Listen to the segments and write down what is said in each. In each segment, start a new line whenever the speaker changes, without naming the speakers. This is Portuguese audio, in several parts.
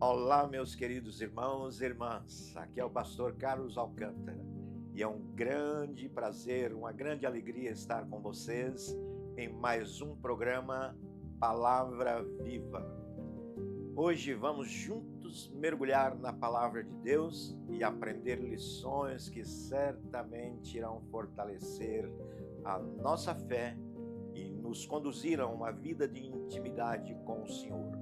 Olá, meus queridos irmãos e irmãs. Aqui é o pastor Carlos Alcântara e é um grande prazer, uma grande alegria estar com vocês em mais um programa Palavra Viva. Hoje vamos juntos mergulhar na Palavra de Deus e aprender lições que certamente irão fortalecer a nossa fé e nos conduzir a uma vida de intimidade com o Senhor.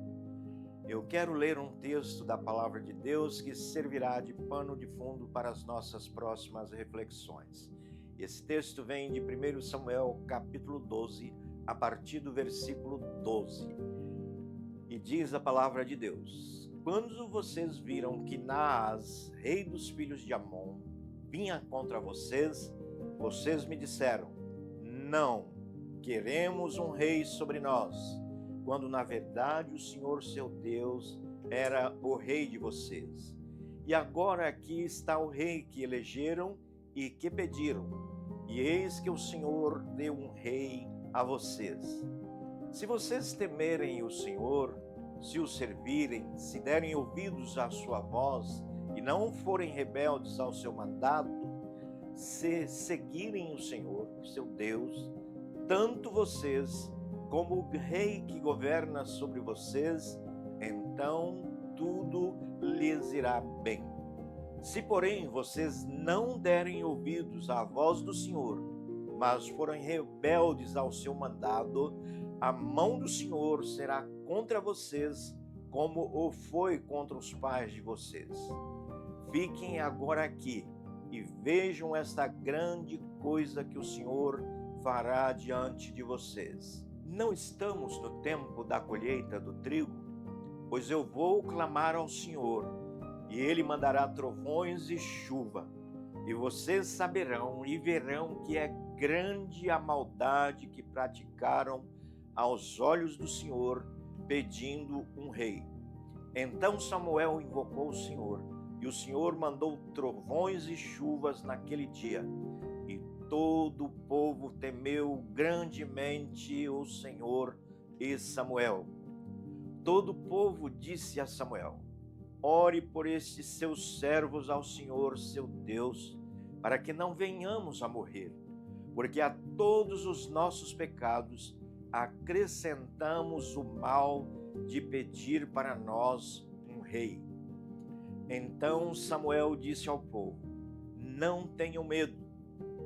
Eu quero ler um texto da Palavra de Deus que servirá de pano de fundo para as nossas próximas reflexões. Esse texto vem de 1 Samuel, capítulo 12, a partir do versículo 12. E diz a Palavra de Deus: Quando vocês viram que Naás, rei dos filhos de Amon, vinha contra vocês, vocês me disseram: Não, queremos um rei sobre nós, quando na verdade o Senhor seu Deus era o rei de vocês. E agora aqui está o rei que elegeram e que pediram, e eis que o Senhor deu um rei a vocês. Se vocês temerem o Senhor, se o servirem, se derem ouvidos à sua voz e não forem rebeldes ao seu mandato, se seguirem o Senhor, seu Deus, tanto vocês como o rei que governa sobre vocês, então tudo lhes irá bem. Se, porém, vocês não derem ouvidos à voz do Senhor, mas forem rebeldes ao seu mandado, a mão do Senhor será contra vocês, como o foi contra os pais de vocês. Fiquem agora aqui e vejam esta grande coisa que o Senhor fará diante de vocês. Não estamos no tempo da colheita do trigo, pois eu vou clamar ao Senhor, e Ele mandará trovões e chuva, e vocês saberão e verão que é grande a maldade que praticaram aos olhos do Senhor, pedindo um rei. Então Samuel invocou o Senhor, e o Senhor mandou trovões e chuvas naquele dia, e todo o povo temeu grandemente o Senhor e Samuel. Todo o povo disse a Samuel: Ore por estes seus servos ao Senhor, seu Deus, para que não venhamos a morrer, porque a todos os nossos pecados acrescentamos o mal de pedir para nós um rei. Então Samuel disse ao povo: Não tenham medo.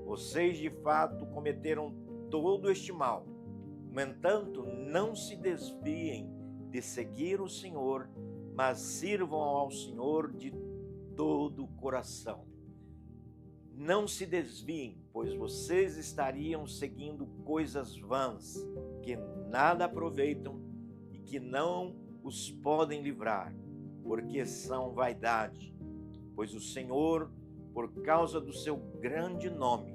Vocês de fato cometeram todo este mal. No entanto, não se desviem de seguir o Senhor, mas sirvam ao Senhor de todo o coração. Não se desviem, pois vocês estariam seguindo coisas vãs, que nada aproveitam e que não os podem livrar, porque são vaidade. Pois o Senhor, por causa do seu grande nome,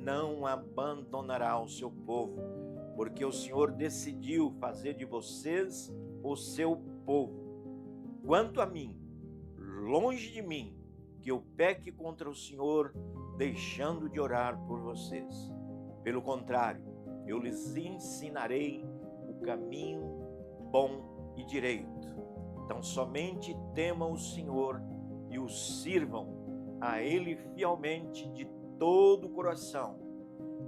não abandonará o seu povo, porque o Senhor decidiu fazer de vocês o seu povo. Quanto a mim, longe de mim, que eu peque contra o Senhor, deixando de orar por vocês. Pelo contrário, eu lhes ensinarei o caminho bom e direito. Então somente temam o Senhor e o sirvam a Ele fielmente de todo o coração.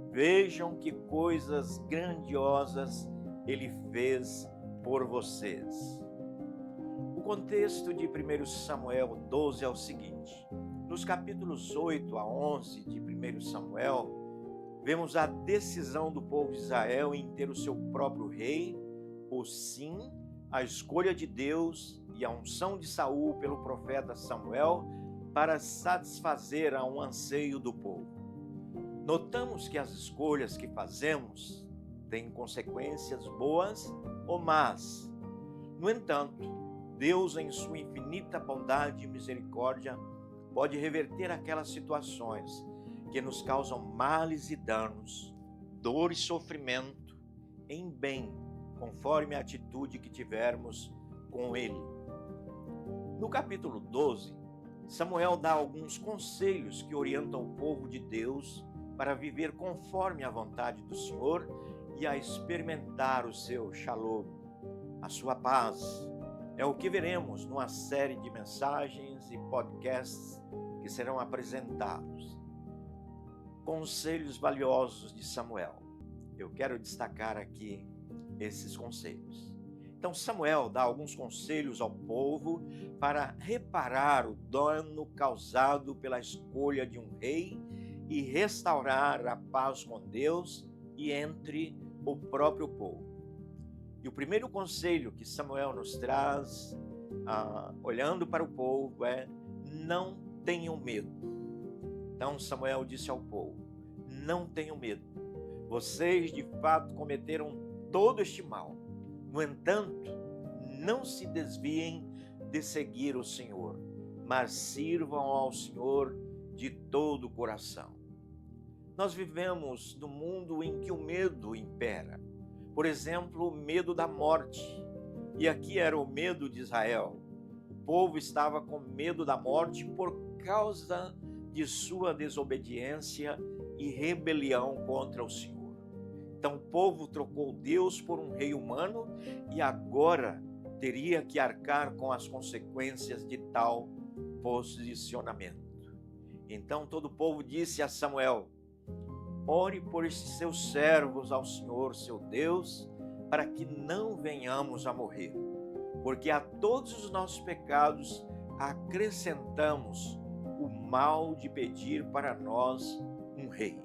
Vejam que coisas grandiosas Ele fez por vocês. O contexto de 1 Samuel 12 é o seguinte: nos capítulos 8 a 11 de 1 Samuel, vemos a decisão do povo de Israel em ter o seu próprio rei, o sim, a escolha de Deus e a unção de Saul pelo profeta Samuel para satisfazer a um anseio do povo. Notamos que as escolhas que fazemos têm consequências boas ou más. No entanto, Deus, em sua infinita bondade e misericórdia, pode reverter aquelas situações que nos causam males e danos, dor e sofrimento, em bem, conforme a atitude que tivermos com Ele. No capítulo 12, Samuel dá alguns conselhos que orientam o povo de Deus para viver conforme a vontade do Senhor e a experimentar o seu shalom, a sua paz. É o que veremos numa série de mensagens e podcasts que serão apresentados. Conselhos valiosos de Samuel. Eu quero destacar aqui esses conselhos. Então Samuel dá alguns conselhos ao povo para reparar o dano causado pela escolha de um rei e restaurar a paz com Deus e entre o próprio povo. E o primeiro conselho que Samuel nos traz, olhando para o povo, é: não tenham medo. Então Samuel disse ao povo: não tenham medo. Vocês de fato cometeram todo este mal. No entanto, não se desviem de seguir o Senhor, mas sirvam ao Senhor de todo o coração. Nós vivemos num mundo em que o medo impera. Por exemplo, o medo da morte. E aqui era o medo de Israel. O povo estava com medo da morte por causa de sua desobediência e rebelião contra o Senhor. Então o povo trocou Deus por um rei humano e agora teria que arcar com as consequências de tal posicionamento. Então todo o povo disse a Samuel: ore por estes seus servos ao Senhor, seu Deus, para que não venhamos a morrer, porque a todos os nossos pecados acrescentamos o mal de pedir para nós um rei.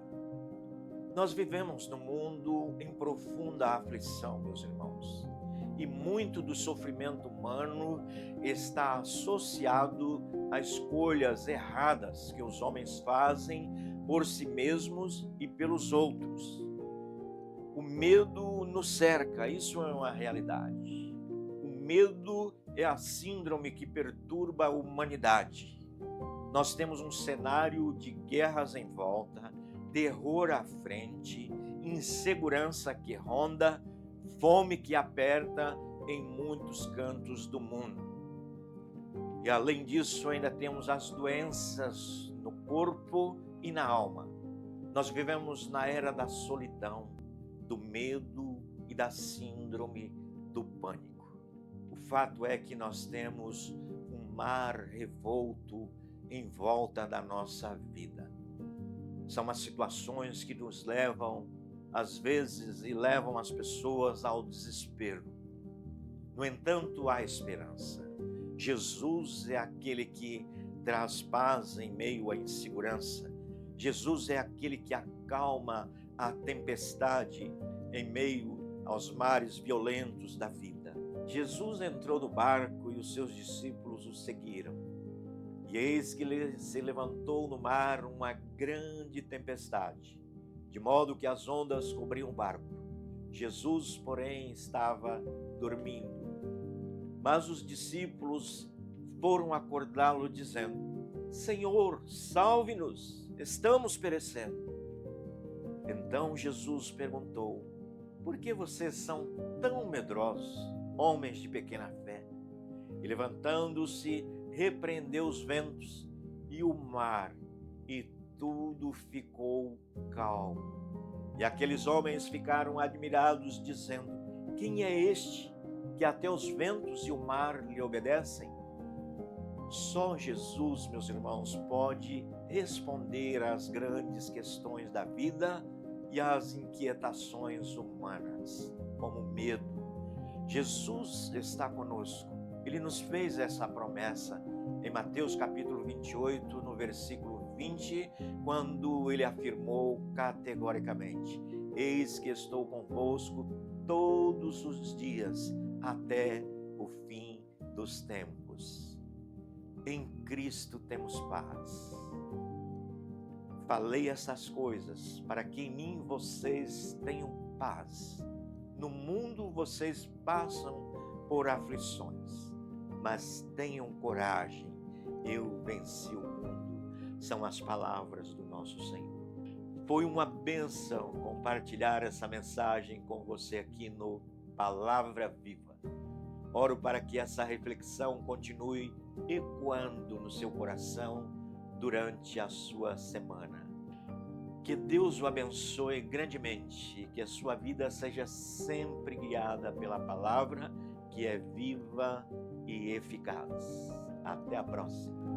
Nós vivemos num mundo em profunda aflição, meus irmãos, e muito do sofrimento humano está associado a escolhas erradas que os homens fazem por si mesmos e pelos outros. O medo nos cerca, isso é uma realidade. O medo é a síndrome que perturba a humanidade. Nós temos um cenário de guerras em volta, terror à frente, insegurança que ronda, fome que aperta em muitos cantos do mundo. E além disso, ainda temos as doenças no corpo e na alma. Nós vivemos na era da solidão, do medo e da síndrome do pânico. O fato é que nós temos um mar revolto em volta da nossa vida. São as situações que nos levam, às vezes, e levam as pessoas ao desespero. No entanto, há esperança. Jesus é aquele que traz paz em meio à insegurança. Jesus é aquele que acalma a tempestade em meio aos mares violentos da vida. Jesus entrou no barco e os seus discípulos o seguiram. E eis que se levantou no mar uma grande tempestade, de modo que as ondas cobriam o barco. Jesus, porém, estava dormindo. Mas os discípulos foram acordá-lo dizendo: Senhor, salve-nos, estamos perecendo. Então Jesus perguntou: por que vocês são tão medrosos, homens de pequena fé? E levantando-se, repreendeu os ventos e o mar, e tudo ficou calmo. E aqueles homens ficaram admirados, dizendo: quem é este que até os ventos e o mar lhe obedecem? Só Jesus, meus irmãos, pode responder às grandes questões da vida e às inquietações humanas, como o medo. Jesus está conosco. Ele nos fez essa promessa em Mateus capítulo 28, no versículo 20, quando ele afirmou categoricamente: eis que estou convosco todos os dias até o fim dos tempos. Em Cristo temos paz. Falei essas coisas para que em mim vocês tenham paz. No mundo vocês passam por aflições, mas tenham coragem, eu venci o mundo. São as palavras do nosso Senhor. Foi uma bênção compartilhar essa mensagem com você aqui no Palavra Viva. Oro para que essa reflexão continue ecoando no seu coração durante a sua semana. Que Deus o abençoe grandemente, que a sua vida seja sempre guiada pela palavra que é viva e eficaz. Até a próxima.